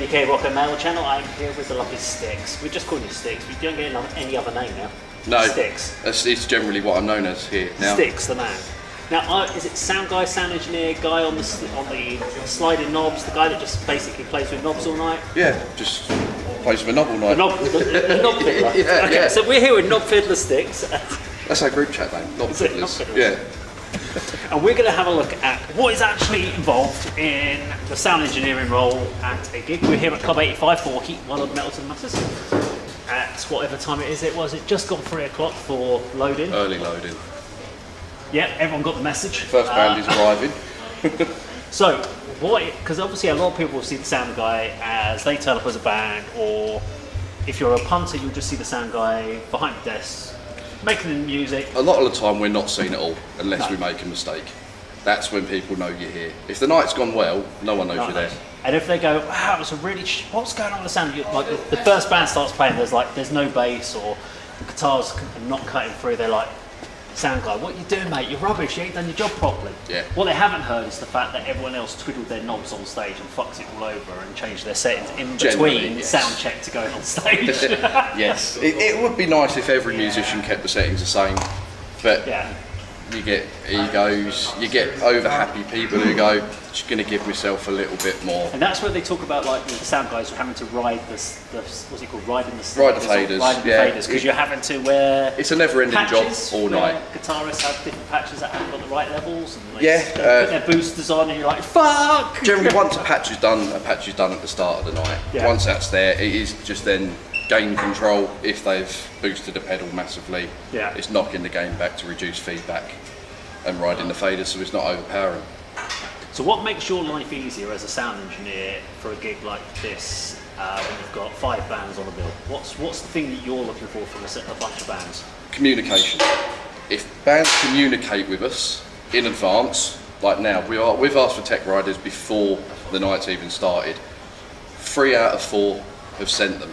A.D.K Rock and Metal channel. I'm here with the lovely Styx. We just call you Styx. We don't get any other name now. No, Styx. It's generally what I'm known as here now. Styx, the man. Now, is it sound guy, sound engineer, guy on the sliding knobs, the guy that just basically plays with knobs all night? Yeah, just plays with a knob all night. The knob fiddler. Yeah, okay, yeah. so we're here with knob fiddler Styx. That's our group chat name, knob fiddlers. Yeah. And we're going to have a look at what is actually involved in the sound engineering role at a gig. We're here at Club 85 for Heat One of Metal Masses. At whatever time it is, it just gone 3 o'clock for loading. Early loading. Yeah, everyone got the message. First band is arriving. So, because obviously a lot of people will see the sound guy as they turn up as a band, or if you're a punter, you'll just see the sound guy behind the desk, making the music. A lot of the time we're not seen at all, unless we make a mistake. That's when people know you're here. If the night's gone well, no one knows you're there. And if they go, wow, it was a really, what's going on with the sound? Like the first band starts playing, there's no bass, or the guitars are not cutting through, they're like, sound guy, what are you doing, mate? You're rubbish, you ain't done your job properly. Yeah. What they haven't heard is the fact that everyone else twiddled their knobs on stage and fucked it all over and changed their settings in between sound check to going on stage. Yes. It would be nice if every musician kept the settings the same, but you get egos, you get over happy people who go, just going to give myself a little bit more. And that's where they talk about like the sound guys having to ride the what's it called, Ride the faders, because you're having to wear it's a never-ending job all night. Guitarists have different patches that haven't got the right levels, and they put their boosters on, and you're like, fuck! Generally, once a patch is done at the start of the night. Yeah. Once that's there, it is just then gain control. If they've boosted the pedal massively, it's knocking the gain back to reduce feedback and riding the faders so it's not overpowering. So what makes your life easier as a sound engineer for a gig like this when you've got 5 bands on the bill? What's the thing that you're looking for from a bunch of bands? Communication. If bands communicate with us in advance, like now, we've asked for tech riders before the night's even started. 3 out of 4 have sent them.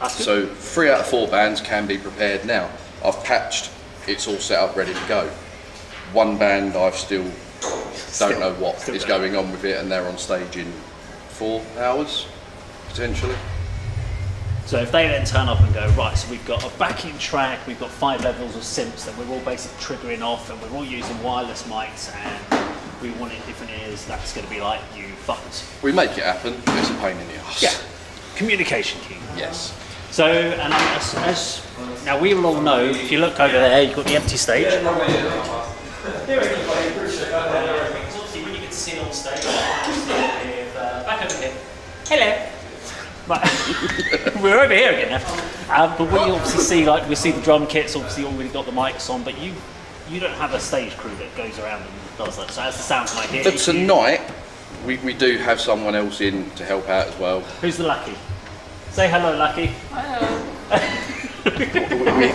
So 3 out of 4 bands can be prepared now. I've patched, it's all set up, ready to go. 1 band I've still don't know what is going on with it, and they're on stage in 4 hours, potentially. So if they then turn up and go, right, so we've got a backing track, we've got 5 levels of synths that we're all basically triggering off, and we're all using wireless mics, and we want it different ears, that's going to be like, you fuckers. We make it happen, it's a pain in the arse. Yeah, communication key. Yes. So, and now we will all know, if you look over there, you've got the empty stage. There is the play. Obviously, when you get to see it on stage, back over here. Hello. Right. We're over here again now. But we obviously see, like, we see the drum kits. Obviously, already got the mics on. But you don't have a stage crew that goes around and does that. So as the sound guy here. But tonight, we do have someone else in to help out as well. Who's the Lucky? Say hello, Lucky. Hello.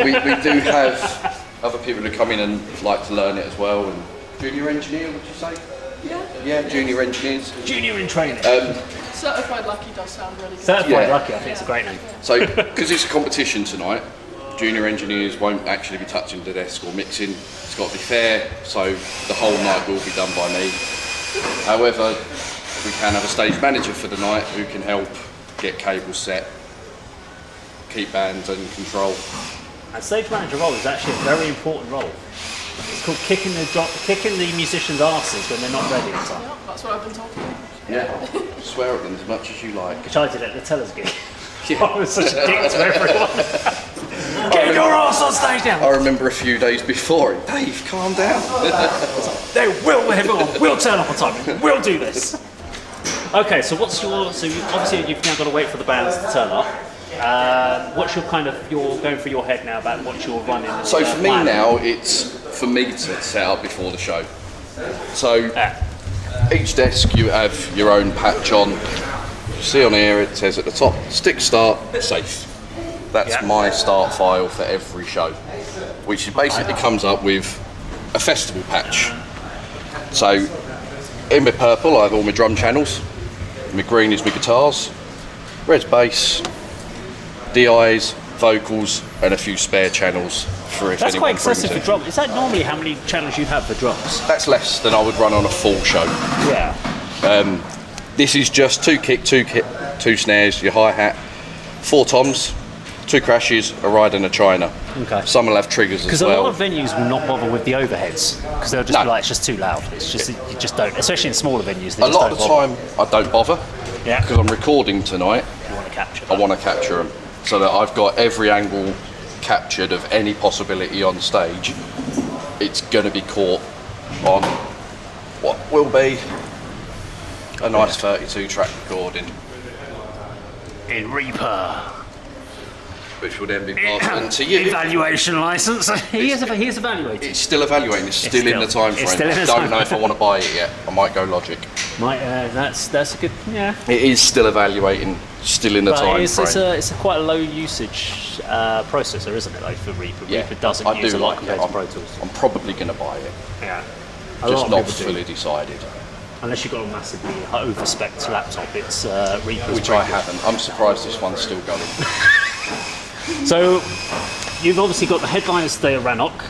we do have other people who come in and like to learn it as well. And junior engineer, would you say? Yeah. Yeah, junior engineers. Junior in training. Certified Lucky does sound really good. Certified Lucky, I think it's a great name. So, because it's a competition tonight, junior engineers won't actually be touching the desk or mixing. It's got to be fair, so the whole night will be done by me. However, we can have a stage manager for the night who can help get cables set, keep bands in control. And stage manager role is actually a very important role. It's called kicking the musicians' asses when they're not ready in time. Yeah, that's what I've been talking about. Yeah, swear at them as much as you like. Which I did at the Tellers gig. Yeah. I was such a dick to everyone. Get your ass on stage now! I remember a few days before, Dave, calm down. Everyone will turn up on time. We'll do this. Okay, so obviously you've now got to wait for the bands to turn up. What's your going through your head now about what you're running? So for me now, it's for me to set up before the show. So each desk you have your own patch on. You see on here it says at the top, Styx start, safe. That's my start file for every show, which basically comes up with a festival patch. So in my purple I have all my drum channels, my green is my guitars, red's bass, DIs, vocals, and a few spare channels for if anyone brings it. That's quite excessive for drums. Is that normally how many channels you have for drums? That's less than I would run on a full show. Yeah. This is just 2 kick, 2 snares, your hi-hat, 4 toms, 2 crashes, a ride and a china. Okay. Some will have triggers as Because a well. lot of venues will not bother with the overheads because they'll just be No. like, it's just too loud. It's just you just don't, especially in smaller venues. They A just lot don't of the bother. time, I don't bother Yeah. because I'm recording tonight. You want to capture. I want to capture them so that I've got every angle captured of any possibility on stage. It's going to be caught on what will be a nice 32 track recording, In Reaper. which will then be passed on to you. Evaluation license. He is evaluated. It's still evaluating. It's still in the time it's frame. still in I the don't time know if I frame. want to buy it yet. I might go Logic. That's a good, yeah. It is still evaluating. Still in the But time it's frame. a quite a low usage processor, isn't it, though, for Reaper? Yeah, Reaper doesn't I use do a lot like compared it. to Pro Tools. I'm probably going to buy it. Yeah. Just not people do. fully decided. Unless you've got a massively over-spec'd laptop, it's Reaper's Which I haven't. I'm surprised this one's still going. So, you've obviously got the headliners today at Rannoch.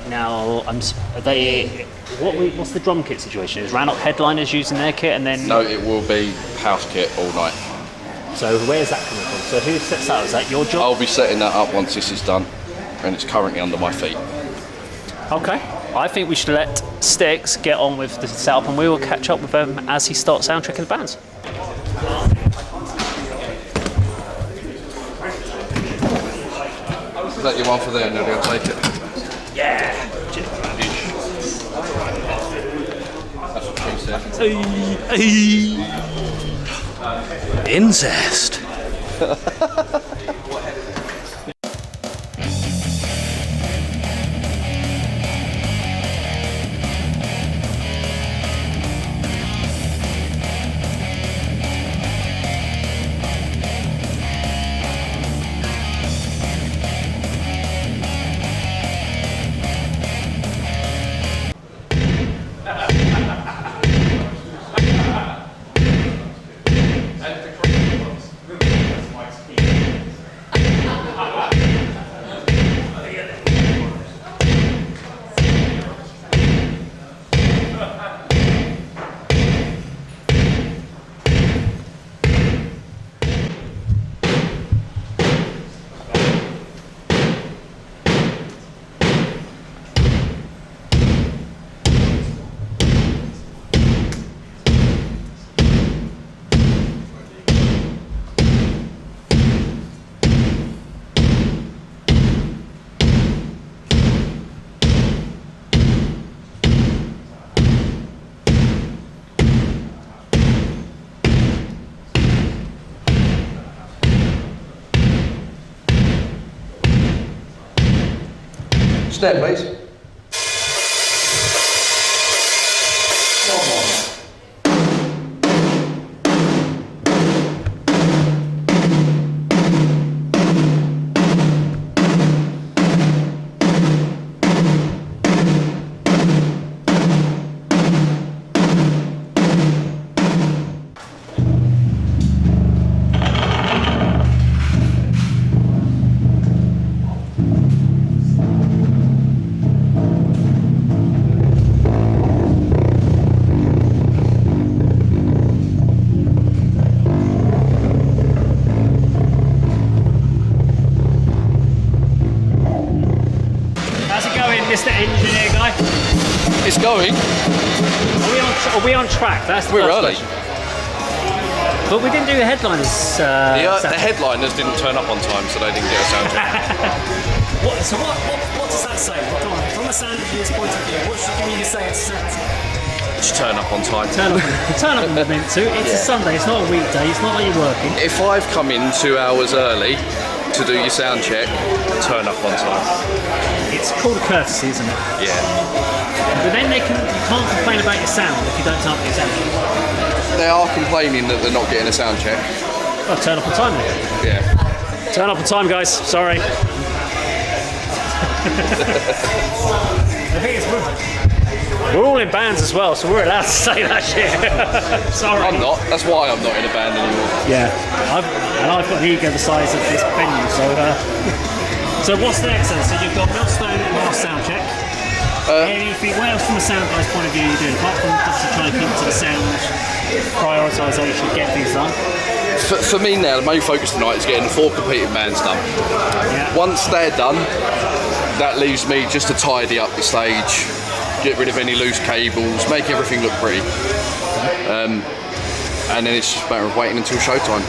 Now, what's the drum kit situation? Is Rannoch headliners using their kit and then... No, it will be house kit all night. So where's that coming from? So who sets that up? Is that your job? I'll be setting that up once this is done, and it's currently under my feet. Okay. I think we should let Styx get on with the setup and we will catch up with him as he starts soundchecking the bands. Is that your one for there, Nelly? I'll take it. Yeah. That's what she said. Incest. Stand, please. How's it going, Mr. Engineer Guy? It's going. Are we on track? That's the We're first early. question. But we didn't do the headliners. The Saturday. headliners didn't turn up on time, so they didn't get a sound check. What does that say? Come on, from a sound engineer's point of view, what should you say it's Just turn up on time. Turn up when we're meant to. It's a Sunday, it's not a weekday, it's not like you're working. If I've come in 2 hours early to do your sound check, turn up on time. It's called a courtesy, isn't it? Yeah. But then you can't complain about your sound if you don't turn up for your sound check. They are complaining that they're not getting a sound check. Well, turn up on time then. Yeah. Turn up on time, guys. Sorry. I think it's we're all in bands as well, so we're allowed to say that shit. Sorry. I'm not. That's why I'm not in a band anymore. Yeah. I've got an ego the size of this venue, so. So what's next then? So you've got Millstone and last sound check. Anything? What else from a sound guy's point of view are you doing? Apart from obviously trying to keep to the sound, prioritisation, get things done. for me now, the main focus tonight is getting the 4 competing bands done. Yeah. Once they're done, that leaves me just to tidy up the stage, get rid of any loose cables, make everything look pretty. And then it's just a matter of waiting until showtime.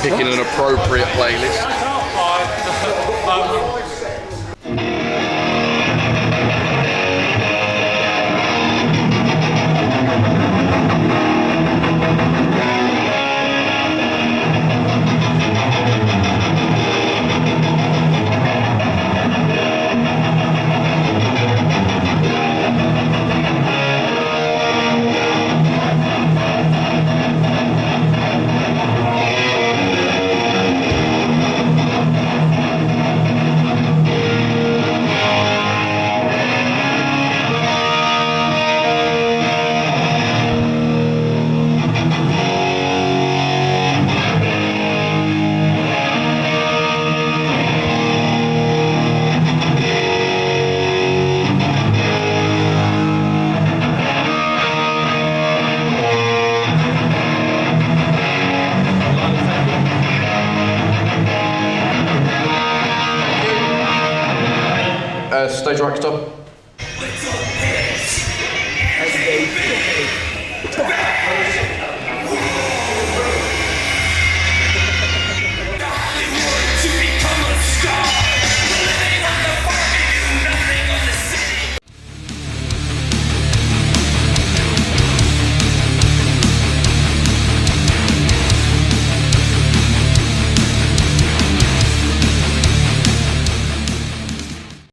Picking an appropriate playlist. Stage director.